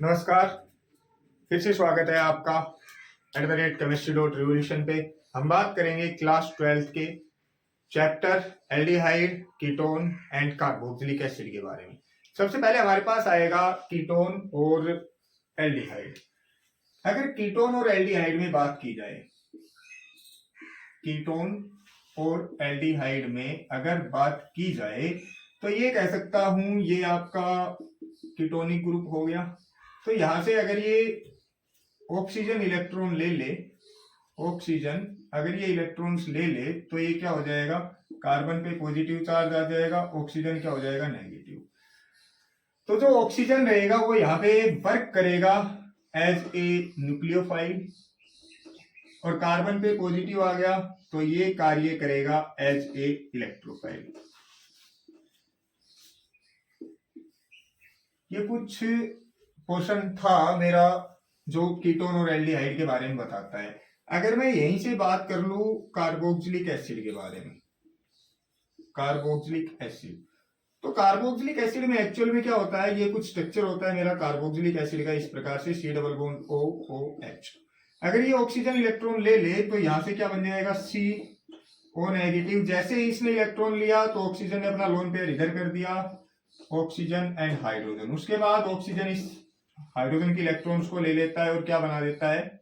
नमस्कार, फिर से स्वागत है आपका @chemistry.revolution पे। हम बात करेंगे क्लास 12th के chapter aldehyde, ketone and carboxylic acid के बारे में। सबसे पहले हमारे पास आएगा कीटोन और एल्डिहाइड। अगर कीटोन और एल्डिहाइड में बात की जाए, कीटोन और एल्डिहाइड में अगर बात की जाए तो ये कह सकता हूं ये आपका कीटोनिक ग्रुप हो गया। तो यहां से अगर ये ऑक्सीजन इलेक्ट्रॉन ले ले, ऑक्सीजन अगर ये इलेक्ट्रॉन्स ले ले तो ये क्या हो जाएगा, कार्बन पे पॉजिटिव चार्ज आ जाएगा, ऑक्सीजन क्या हो जाएगा, नेगेटिव। तो जो ऑक्सीजन रहेगा वो यहाँ पे वर्क करेगा एज ए न्यूक्लियोफाइल, और कार्बन पे पॉजिटिव आ गया तो ये कार्य करेगा एज ए इलेक्ट्रोफाइल। ये कुछ पोर्शन था मेरा जो कीटोन और एल्डिहाइड के बारे में बताता है। अगर मैं यहीं से बात कर लूं कार्बोक्सिलिक एसिड के बारे में, कार्बोक्सिलिक एसिड, तो कार्बोक्सिलिक एसिड में एक्चुअल में क्या होता है, ये कुछ स्ट्रक्चर होता है मेरा कार्बोक्सिलिक एसिड का इस प्रकार से C डबल बॉन्ड OOH। अगर ये ऑक्सीजन इलेक्ट्रॉन ले ले तो यहां से क्या बन जाएगा, CO नेगेटिव। जैसे ही इसने इलेक्ट्रॉन लिया तो ऑक्सीजन ने अपना लोन पेयर इधर कर दिया, ऑक्सीजन एंड हाइड्रोजन। उसके बाद ऑक्सीजन इस हाइड्रोजन के इलेक्ट्रॉन्स को ले लेता है और क्या बना देता है,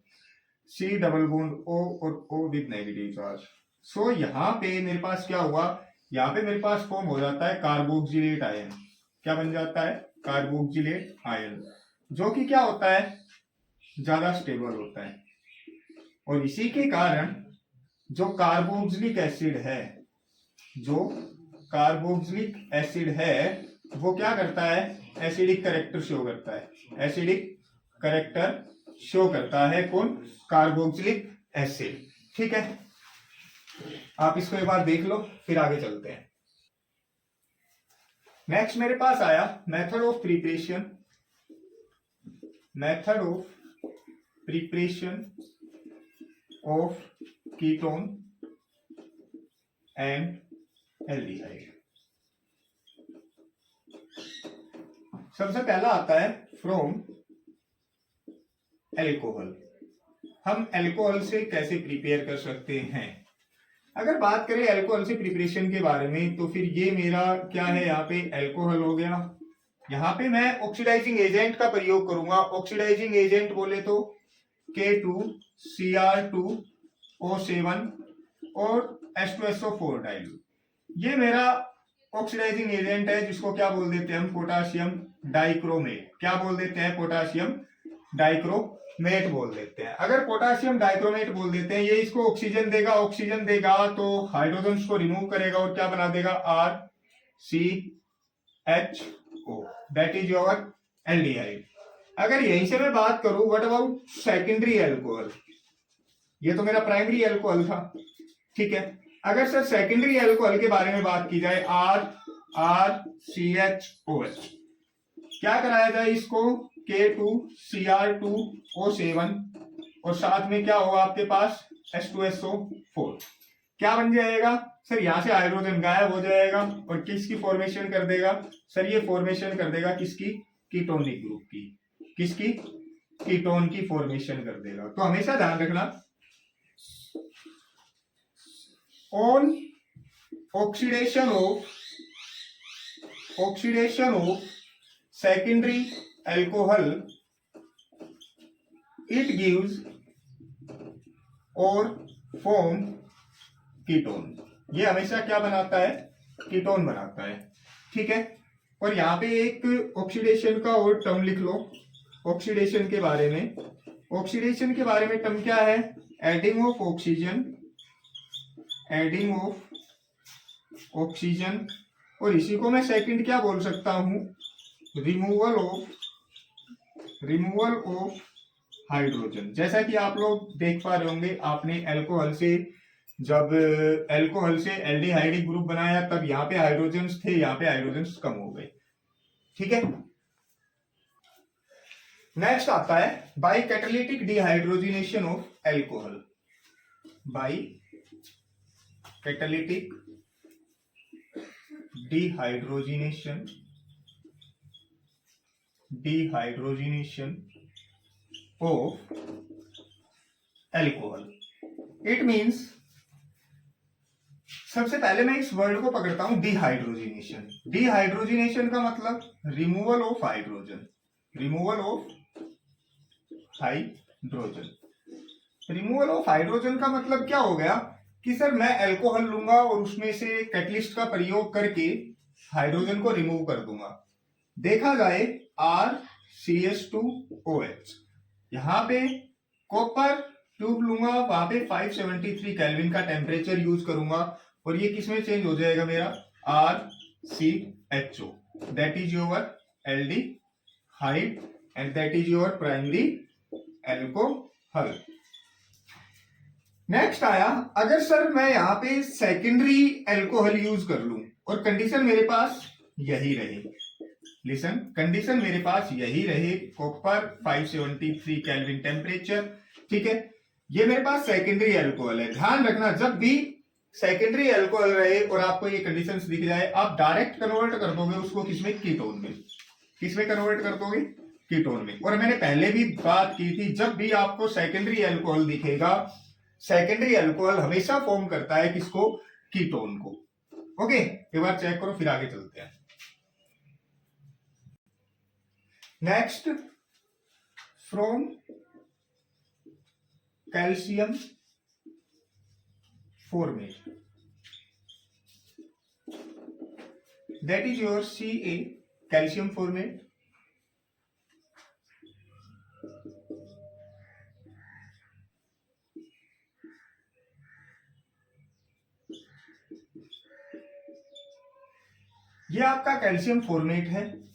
C डबल बॉन्ड O और O विद नेगेटिव चार्ज। सो यहाँ पे मेरे पास क्या हुआ, यहाँ पे मेरे पास फॉर्म हो जाता है कार्बोक्सिलेट आयन। क्या बन जाता है, कार्बोक्सिलेट आयन, जो कि क्या होता है, ज्यादा स्टेबल होता है। और इसी के कारण जो कार्बोक्सिलिक एसिड है, जो कार्बोक्सिलिक एसिड है वो क्या करता है, एसिडिक करेक्टर शो करता है, एसिडिक करेक्टर शो करता है कौन, कार्बोक्सिलिक एसिड। ठीक है, आप इसको एक बार देख लो फिर आगे चलते हैं। नेक्स्ट मेरे पास आया method of preparation, method of preparation of ketone and aldehyde. सबसे पहला आता है फ्रॉम एल्कोहल। हम एल्कोहल से कैसे प्रिपेयर कर सकते हैं। अगर बात करें एल्कोहल से प्रिपरेशन के बारे में तो फिर ये मेरा क्या है, यहाँ पे एल्कोहल हो गया। यहाँ पे मैं ऑक्सीडाइजिंग एजेंट का प्रयोग करूंगा। ऑक्सीडाइजिंग एजेंट बोले तो K2Cr2O7 और H2SO4 डाइल्यूट। ये मेरा ऑक्सीडाइजिंग एजेंट है जिसको क्या बोल देते हैं हम, पोटासियम डाइक्रोमेट। क्या बोल देते हैं, पोटासियम डाइक्रोमेट बोल देते हैं। अगर पोटासियम डाइक्रोमेट बोल देते हैं, ये इसको ऑक्सीजन देगा, ऑक्सीजन देगा तो हाइड्रोजन को रिमूव करेगा और क्या बना देगा, RCHO, that is your aldehyde. अगर यहीं से मैं बात करूं व्हाट अबाउट सेकेंडरी एल्कोहल, ये तो मेरा प्राइमरी एल्कोहल था, ठीक है। अगर सर सेकेंडरी एल्कोहल के बारे में बात की जाए, RCHOH, क्या कराया जाए इसको, K2Cr2O7 और साथ में क्या होगा आपके पास, H2SO4। क्या बन जाएगा सर, यहां से हाइड्रोजन गायब हो जाएगा और किसकी फॉर्मेशन कर देगा सर, ये फॉर्मेशन कर देगा किसकी, कीटोनिक ग्रुप की, किसकी, कीटोन की फॉर्मेशन कर देगा। तो हमेशा ध्यान रखना, on oxidation of secondary alcohol it gives or form ketone. ये हमेशा क्या बनाता है, कीटोन बनाता है, ठीक है। और यहाँ पे एक ऑक्सीडेशन का और टर्म लिख लो, ऑक्सीडेशन के बारे में। ऑक्सीडेशन के बारे में टर्म क्या है, adding of oxygen, adding of oxygen, और इसी को मैं सेकंड क्या बोल सकता हूं, रिमूवल ऑफ हाइड्रोजन। जैसा कि आप लोग देख पा रहे होंगे, आपने एल्कोहल से जब एल्कोहल से एल्डिहाइडिक ग्रुप बनाया तब यहाँ पे हाइड्रोजन्स थे, यहाँ पे हाइड्रोजन्स कम हो गए, ठीक है। नेक्स्ट आता है by catalytic dehydrogenation of alcohol, by catalytic dehydrogenation dehydrogenation of alcohol. It means सबसे पहले मैं इस वर्ड को पकड़ता हूं डिहाइड्रोजिनेशन। डिहाइड्रोजिनेशन का मतलब removal of hydrogen, removal of hydrogen. Removal of hydrogen का मतलब क्या हो गया कि सर मैं अल्कोहल लूंगा और उसमें से कैटलिस्ट का प्रयोग करके हाइड्रोजन को रिमूव कर दूंगा। देखा जाए RCH2OH, यहां पे कॉपर ट्यूब लूंगा, वहां पे 573 केल्विन का टेम्परेचर यूज करूंगा और ये किसमें चेंज हो जाएगा मेरा RCHO, that is your aldehyde and that is your primary alcohol. Next आया, अगर सर मैं यहाँ पे सेकेंडरी एल्कोहल यूज कर लूं और कंडीशन मेरे पास यही रहे, लिसन, कंडीशन मेरे पास यही रहे, कॉपर 573 केल्विन टेम्परेचर, ठीक है, ये मेरे पास सेकेंडरी एल्कोहल है। ध्यान रखना जब भी सेकेंडरी एल्कोहल रहे और आपको ये कंडीशंस दिख जाए, आप डायरेक्ट कन्वर्ट कर दोगे उसको किसमें, कीटोन में। किसमें कन्वर्ट कर दोगे, कीटोन में। और मैंने पहले भी बात की थी, जब भी आपको सेकेंडरी एल्कोहल दिखेगा, सेकेंडरी एल्कोहल हमेशा फॉर्म करता है किसको, कीटोन को। ओके, एक बार चेक करो फिर आगे चलते हैं। Next, from calcium formate, that is your Ca, calcium formate. ये आपका कैल्शियम फॉर्मेट है।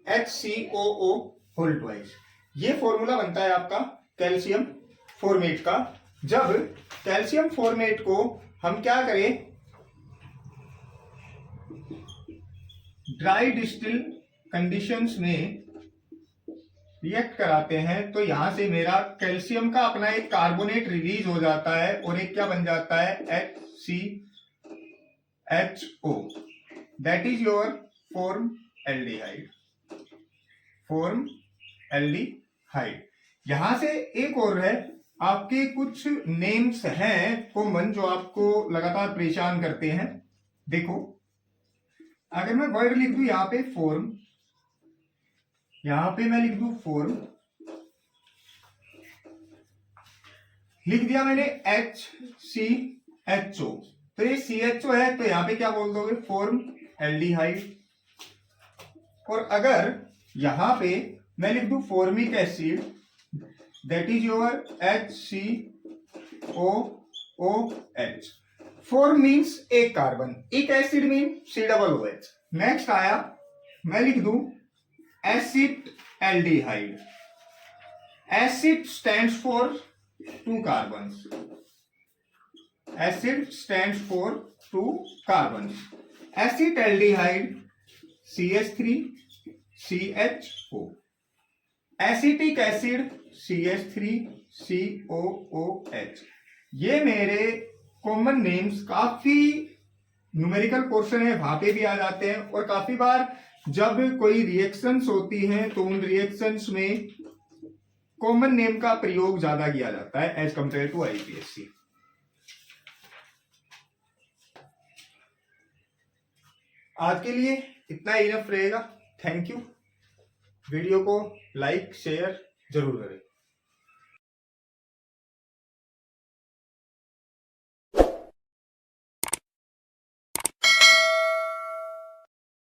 CaHCOO होल ट्वाइस, ये फॉर्मूला बनता है आपका कैल्शियम फॉर्मेट का। जब कैल्शियम फॉर्मेट को हम क्या करें, ड्राई डिस्टिल कंडीशंस में रिएक्ट कराते हैं, तो यहां से मेरा कैल्शियम का अपना एक कार्बोनेट रिलीज हो जाता है और एक क्या बन जाता है, HCHO, that is your form aldehyde, form aldehyde. यहां से एक और है, आपके कुछ नेम्स हैं कॉमन जो आपको लगातार परेशान करते हैं। देखो, अगर मैं वर्ड लिख दूं यहां पे फॉर्म, यहां पे मैं लिख दूं फॉर्म, लिख दिया मैंने HCHO, तो ये CHO है, तो यहां पे क्या बोल दोगे, फॉर्म एल्डिहाइड। और अगर यहां पे मैं लिख दूं formic acid, that is your HCOOH। Form means एक कार्बन, एक एसिड मीन COOH। नेक्स्ट आया, मैं लिख दूं acid aldehyde, acid stands for 2 carbons, acid stands for 2 carbons, acid aldehyde CH3CHO, acetic acid CH3COOH। ये मेरे कॉमन नेम्स, काफी numerical portion है, वहां पे भी आ जाते हैं। और काफी बार जब कोई रिएक्शंस होती हैं तो उन रिएक्शंस में कॉमन नेम का प्रयोग ज्यादा किया जाता है एज कंपेयर टू IPSC। आज के लिए इतना इनफ रहेगा। Thank you. वीडियो को लाइक शेयर जरूर करें।